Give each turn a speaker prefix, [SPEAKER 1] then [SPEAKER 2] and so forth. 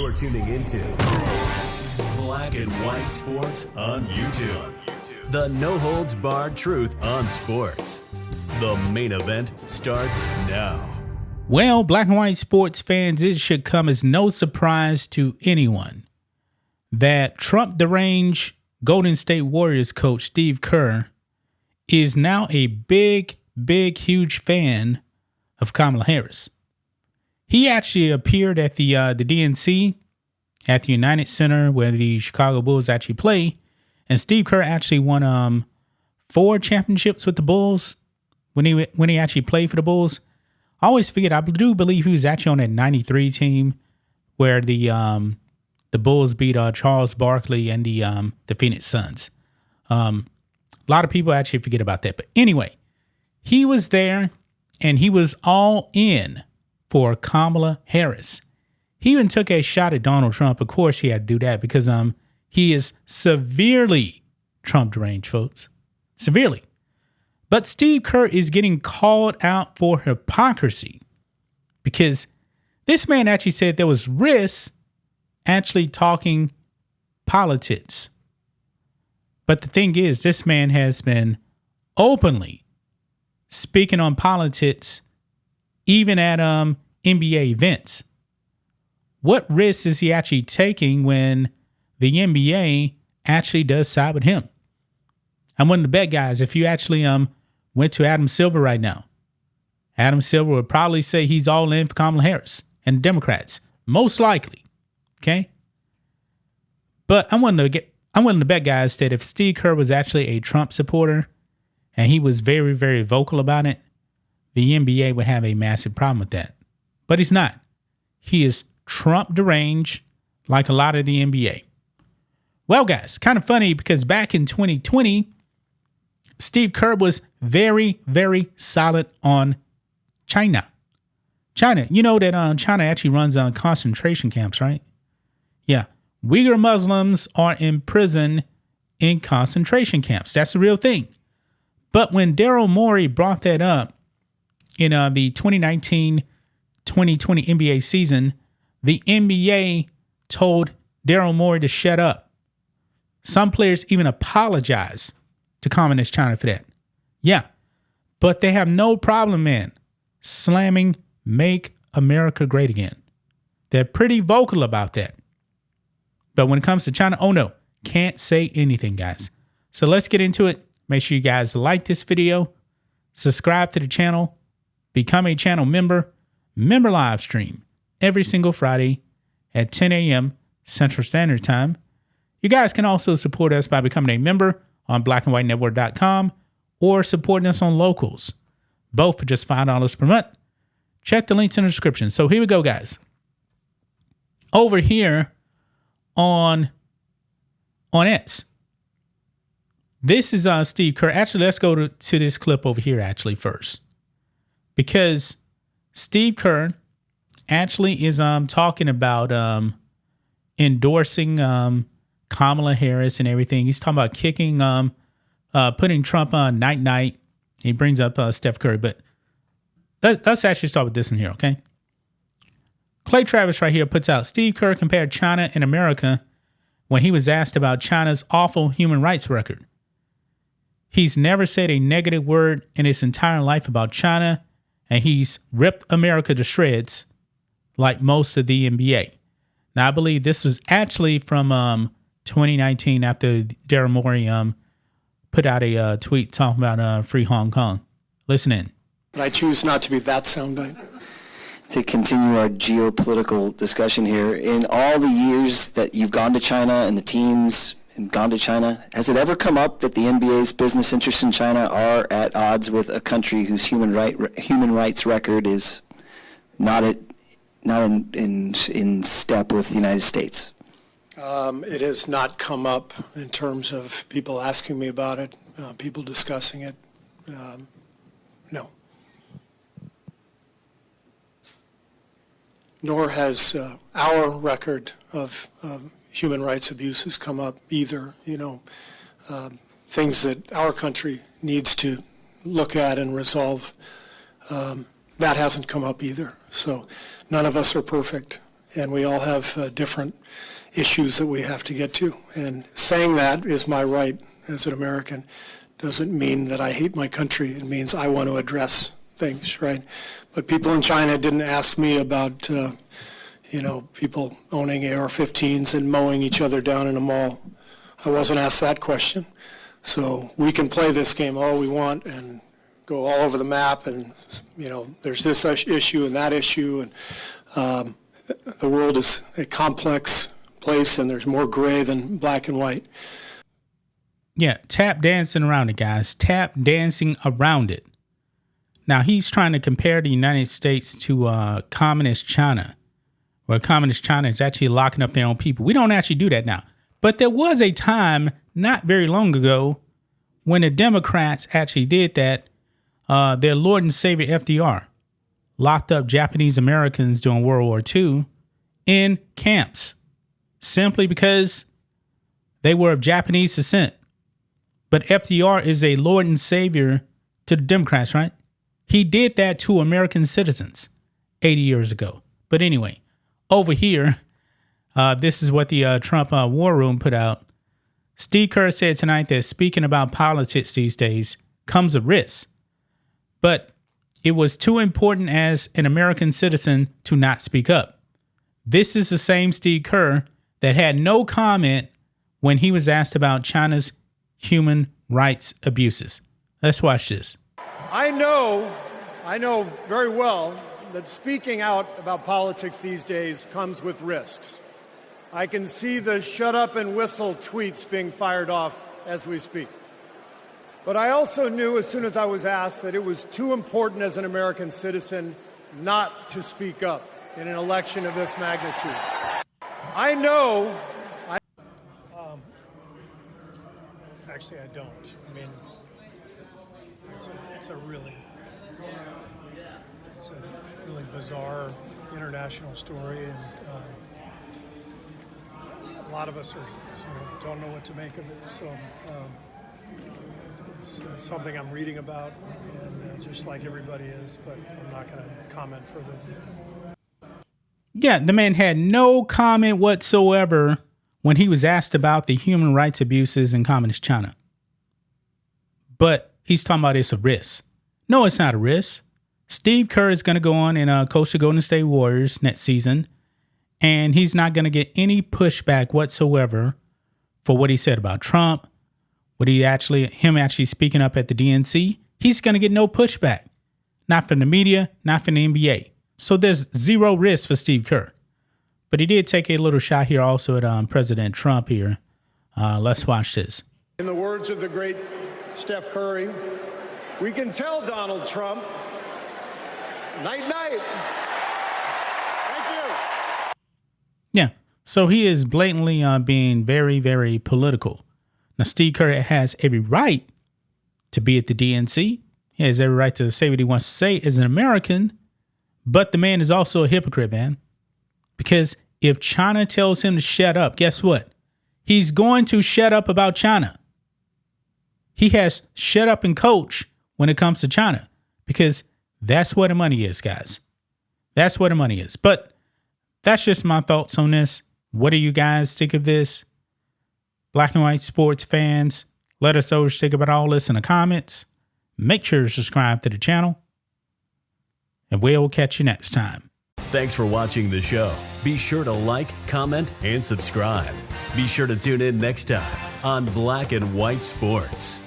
[SPEAKER 1] You're tuning into Black and White Sports on YouTube. The no-holds-barred truth on sports. The main event starts now.
[SPEAKER 2] Well, Black and White sports fans, it should come as no surprise to anyone that Trump deranged Golden State Warriors coach Steve Kerr is now a big, huge fan of Kamala Harris. He actually appeared at the DNC at the United Center where the Chicago Bulls actually play, and Steve Kerr actually won 4 championships with the Bulls when he actually played for the Bulls. I always figured, I do believe he was actually on that 93 team where the Bulls beat Charles Barkley and the Phoenix Suns. A lot of people actually forget about that. But anyway, he was there and he was all in for Kamala Harris. He even took a shot at Donald Trump. Of course, he had to do that because he is severely Trump deranged, folks. Severely. But Steve Kerr is getting called out for hypocrisy because this man actually said there was risks actually talking politics. But the thing is, this man has been openly speaking on politics even at NBA events. What risks is he actually taking when the NBA actually does side with him? I'm one of the bet guys. If you actually went to Adam Silver right now, Adam Silver would probably say he's all in for Kamala Harris and the Democrats, most likely. Okay, but I'm willing to bet guys that if Steve Kerr was actually a Trump supporter and he was very, very vocal about it, the NBA would have a massive problem with that. But he's not. He is Trump deranged like a lot of the NBA. Well, guys, kind of funny because back in 2020, Steve Kerr was very, very solid on China. You know that China actually runs concentration camps, right? Yeah. Uyghur Muslims are imprisoned in concentration camps. That's the real thing. But when Daryl Morey brought that up in the 2019-2020 NBA season, the NBA told Daryl Morey to shut up. Some players even apologized to Communist China for that. Yeah. But they have no problem, man, slamming Make America Great Again. They're pretty vocal about that. But when it comes to China, oh no, can't say anything, guys. So let's get into it. Make sure you guys like this video, subscribe to the channel, become a channel member live stream every single Friday at 10 a.m. Central Standard Time. You guys can also support us by becoming a member on blackandwhitenetwork.com or supporting us on Locals, both for just $5 per month. Check the links in the description. So here we go, guys. Over here on X. This is Steve Kerr. Actually, let's go to this clip over here actually first. Because Steve Kerr actually is talking about endorsing Kamala Harris and everything. He's talking about kicking, putting Trump on night. He brings up Steph Curry. But let's actually start with this in here, okay? Clay Travis right here puts out, Steve Kerr compared China and America when he was asked about China's awful human rights record. He's never said a negative word in his entire life about China, and he's ripped America to shreds like most of the NBA. Now, I believe this was actually from 2019 after Daryl Morey put out a tweet talking about free Hong Kong. Listen in.
[SPEAKER 3] But I choose not to be that soundbite.
[SPEAKER 4] To continue our geopolitical discussion here, in all the years that you've gone to China and the teams have gone to China, has it ever come up that the NBA's business interests in China are at odds with a country whose human rights record is not in step with the United States?
[SPEAKER 3] It has not come up in terms of people asking me about it, people discussing it. No. Nor has our record of human rights abuses come up either. Things that our country needs to look at and resolve, that hasn't come up either. So none of us are perfect, and we all have different issues that we have to get to. And saying that is my right as an American. Doesn't mean that I hate my country. It means I want to address things, right? But people in China didn't ask me about, people owning AR-15s and mowing each other down in a mall. I wasn't asked that question. So we can play this game all we want and go all over the map, and there's this issue and that issue, and the world is a complex place, and there's more gray than black and white.
[SPEAKER 2] Yeah, tap dancing around it, guys. Tap dancing around it. Now, he's trying to compare the United States to communist China, where communist China is actually locking up their own people. We don't actually do that now. But there was a time not very long ago when the Democrats actually did that. Their Lord and Savior FDR locked up Japanese Americans during World War II in camps simply because they were of Japanese descent. But FDR is a Lord and Savior to the Democrats, right? He did that to American citizens 80 years ago. But anyway, over here, this is what the Trump War Room put out. Steve Kerr said tonight that speaking about politics these days comes a risk. But it was too important as an American citizen to not speak up. This is the same Steve Kerr that had no comment when he was asked about China's human rights abuses. Let's watch this.
[SPEAKER 5] I know very well that speaking out about politics these days comes with risks. I can see the shut up and whistle tweets being fired off as we speak. But I also knew as soon as I was asked that it was too important as an American citizen not to speak up in an election of this magnitude.
[SPEAKER 3] Actually, I don't. I mean, it's a really bizarre international story, and a lot of us don't know what to make of it. So it's something I'm reading about, and just like everybody is, but I'm not going to comment further.
[SPEAKER 2] Yeah, the man had no comment whatsoever when he was asked about the human rights abuses in communist China. But he's talking about it's a risk. No, it's not a risk. Steve Kerr is going to go on and coach the Golden State Warriors next season, and he's not going to get any pushback whatsoever for what he said about Trump, him actually speaking up at the DNC. He's going to get no pushback, not from the media, not from the NBA. So there's zero risk for Steve Kerr. But he did take a little shot here also at President Trump here. Let's watch this.
[SPEAKER 5] In the words of the great Steph Curry, we can tell Donald Trump, night, night. Thank you.
[SPEAKER 2] Yeah, so he is blatantly being very, very political. Now, Steve Kerr has every right to be at the DNC. He has every right to say what he wants to say as an American. But the man is also a hypocrite, man. Because if China tells him to shut up, guess what? He's going to shut up about China. He has shut up and coach when it comes to China, because that's where the money is, guys. That's where the money is. But that's just my thoughts on this. What do you guys think of this? Black and white sports fans, let us know what you think about all this in the comments. Make sure to subscribe to the channel, and we'll catch you next time.
[SPEAKER 1] Thanks for watching the show. Be sure to like, comment, and subscribe. Be sure to tune in next time on Black and White Sports.